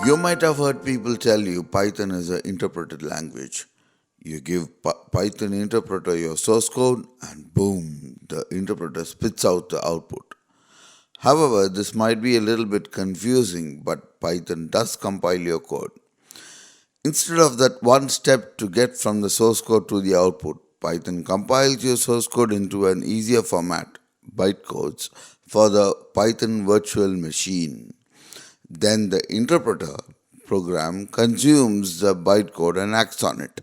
You might have heard people tell you Python is an interpreted language. You give Python interpreter your source code and boom, the interpreter spits out the output. However, this might be a little bit confusing, but Python does compile your code. Instead of that one step to get from the source code to the output, Python compiles your source code into an easier format, bytecodes, for the Python virtual machine. Then the interpreter program consumes the bytecode and acts on it.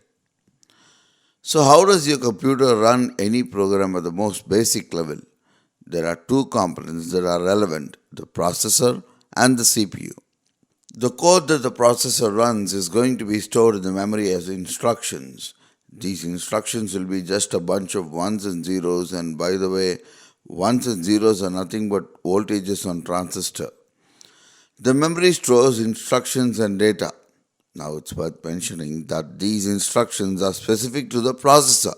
So, how does your computer run any program at the most basic level? There are two components that are relevant, the processor and the CPU. The code that the processor runs is going to be stored in the memory as instructions. These instructions will be just a bunch of ones and zeros, and by the way, ones and zeros are nothing but voltages on transistor. The memory stores instructions and data. Now it's worth mentioning that these instructions are specific to the processor.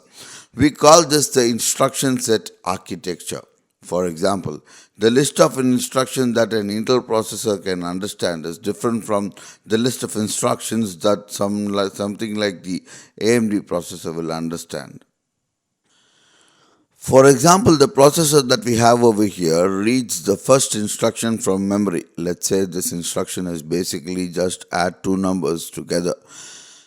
We call this the instruction set architecture. For example, the list of instructions that an Intel processor can understand is different from the list of instructions that something like the AMD processor will understand. For example, the processor that we have over here reads the first instruction from memory. Let's say this instruction is basically just add two numbers together.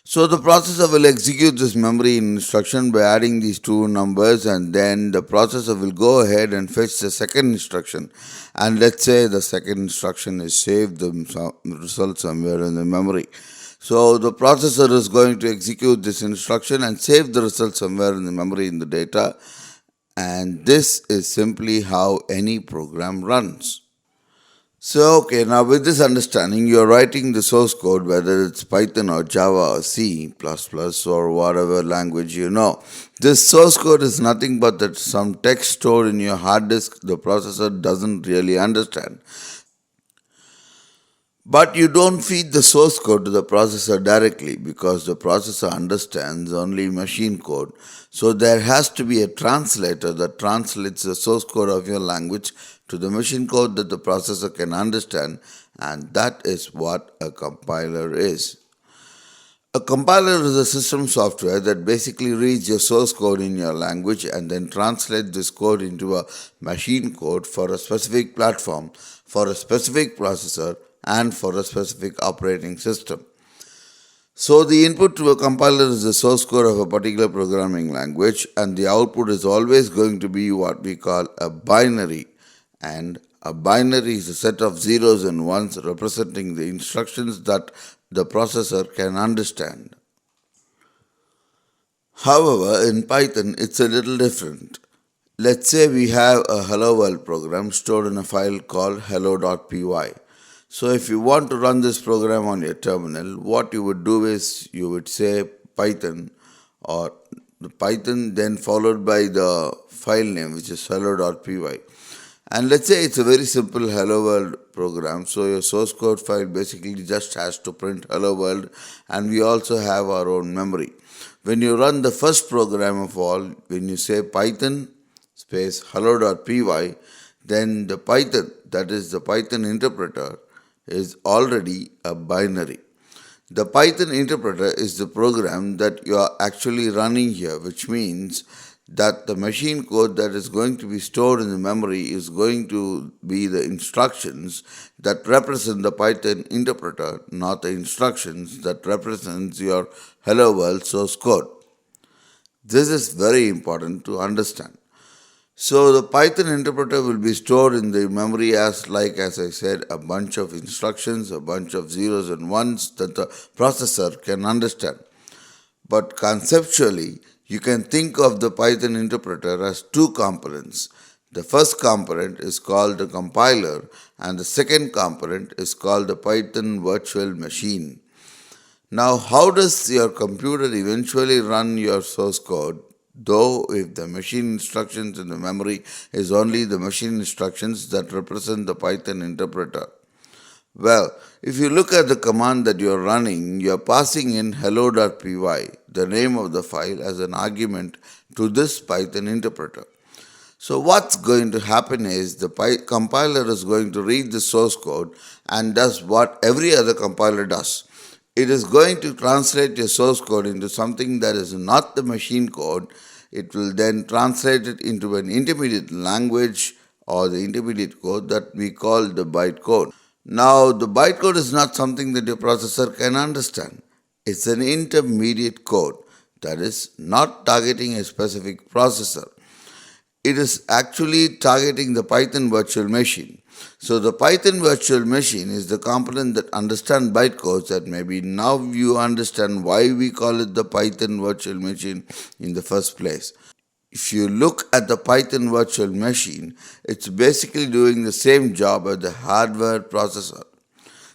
So the processor will execute this memory instruction by adding these two numbers, and then the processor will go ahead and fetch the second instruction. And let's say the second instruction is saved the result somewhere in the memory. So the processor is going to execute this instruction and save the result somewhere in the memory in the data. And this is simply how any program runs. So, okay, now with this understanding, you're writing the source code, whether it's Python or Java or C++ or whatever language you know. This source code is nothing but that some text stored in your hard disk the processor doesn't really understand. But you don't feed the source code to the processor directly because the processor understands only machine code. So there has to be a translator that translates the source code of your language to the machine code that the processor can understand, and that is what a compiler is. A compiler is a system software that basically reads your source code in your language and then translates this code into a machine code for a specific platform, for a specific processor, and for a specific operating system. So the input to a compiler is the source code of a particular programming language, and the output is always going to be what we call a binary. And a binary is a set of zeros and ones representing the instructions that the processor can understand. However, in Python, it's a little different. Let's say we have a hello world program stored in a file called hello.py. So if you want to run this program on your terminal, what you would do is you would say Python or the Python then followed by the file name which is hello.py. And let's say it's a very simple hello world program. So your source code file basically just has to print hello world, and we also have our own memory. When you run the first program of all, when you say Python space hello.py, then the Python, that is the Python interpreter, is already a binary. The Python interpreter is the program that you are actually running here, which means that the machine code that is going to be stored in the memory is going to be the instructions that represent the Python interpreter, not the instructions that represents your hello world source code. This is very important to understand. So the Python interpreter will be stored in the memory as I said, a bunch of instructions, a bunch of zeros and ones that the processor can understand. But conceptually, you can think of the Python interpreter as two components. The first component is called the compiler, and the second component is called the Python virtual machine. Now, how does your computer eventually run your source code? Though if the machine instructions in the memory is only the machine instructions that represent the Python interpreter. Well, if you look at the command that you are running, you are passing in hello.py, the name of the file, as an argument to this Python interpreter. So what's going to happen is the compiler is going to read the source code and does what every other compiler does. It is going to translate your source code into something that is not the machine code. It will then translate it into an intermediate language or the intermediate code that we call the bytecode. Now, the bytecode is not something that your processor can understand. It's an intermediate code that is not targeting a specific processor. It is actually targeting the Python virtual machine. So the Python virtual machine is the component that understands bytecodes, that maybe now you understand why we call it the Python virtual machine in the first place. If you look at the Python virtual machine, it's basically doing the same job as the hardware processor.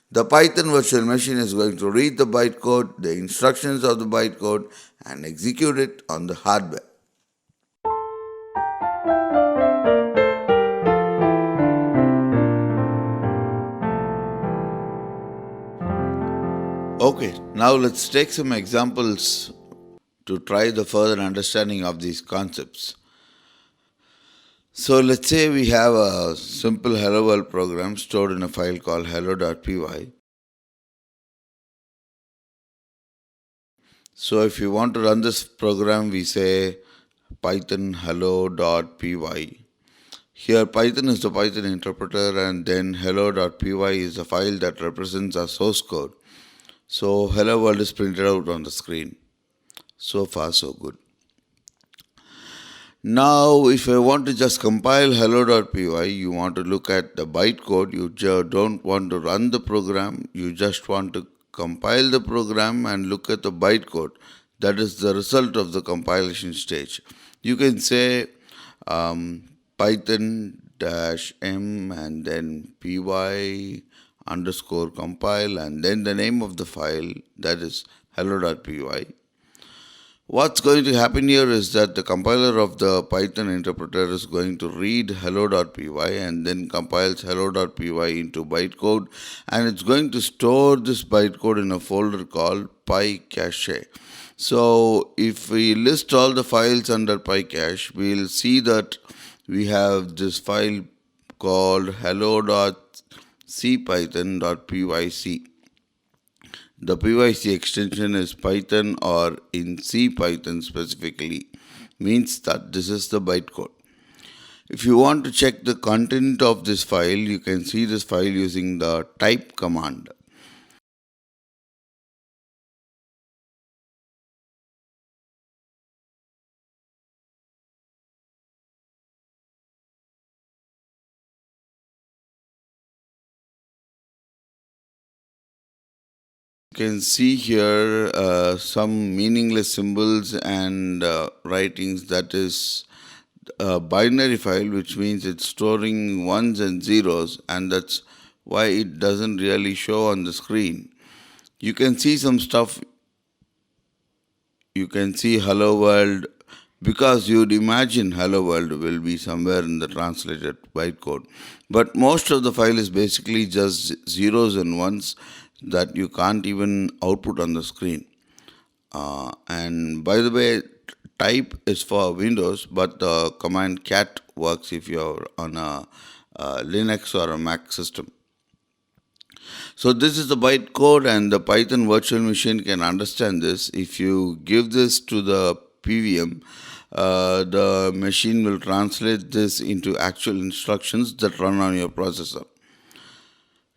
The Python virtual machine is going to read the bytecode, the instructions of the bytecode, and execute it on the hardware. Okay, now let's take some examples to try the further understanding of these concepts. So let's say we have a simple hello world program stored in a file called hello.py. So if you want to run this program, we say python hello.py. Here Python is the Python interpreter, and then hello.py is a file that represents our source code. So hello world is printed out on the screen. So far so good. Now if I want to just compile hello.py, you want to look at the bytecode. You don't want to run the program. You just want to compile the program and look at the bytecode. That is the result of the compilation stage. You can say python -m and then py underscore compile and then the name of the file, that is hello.py. What's going to happen here is that the compiler of the Python interpreter is going to read hello.py and then compiles hello.py into bytecode, and it's going to store this bytecode in a folder called pycache. So if we list all the files under pycache, we'll see that we have this file called hello.cpython.pyc. The PYC extension is Python, or in CPython specifically, means that this is the bytecode. If you want to check the content of this file, you can see this file using the type command. You can see here some meaningless symbols and writings. That is a binary file, which means it's storing ones and zeros, and that's why it doesn't really show on the screen. You can see some stuff. You can see hello world, because you'd imagine hello world will be somewhere in the translated bytecode. But most of the file is basically just zeros and ones that you can't even output on the screen. And by the way, type is for Windows, but the command cat works if you're on a Linux or a Mac system. So this is the bytecode, and the Python virtual machine can understand this. If you give this to the PVM, the machine will translate this into actual instructions that run on your processor.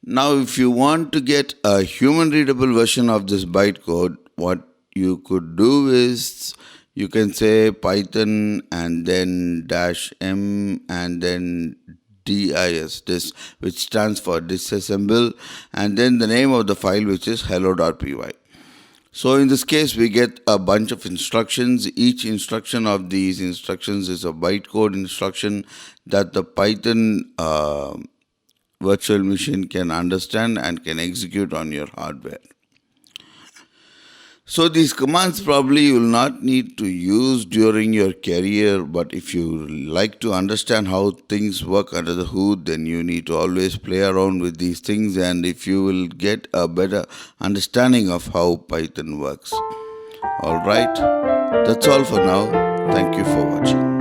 Now, if you want to get a human readable version of this bytecode, what you could do is you can say Python and then -m and then dis, which stands for disassemble, and then the name of the file, which is hello.py. So in this case, we get a bunch of instructions. Each instruction of these instructions is a bytecode instruction that the Python virtual machine can understand and can execute on your hardware. So these commands probably you will not need to use during your career, but if you like to understand how things work under the hood, then you need to always play around with these things, and if you will get a better understanding of how Python works. Alright, that's all for now. Thank you for watching.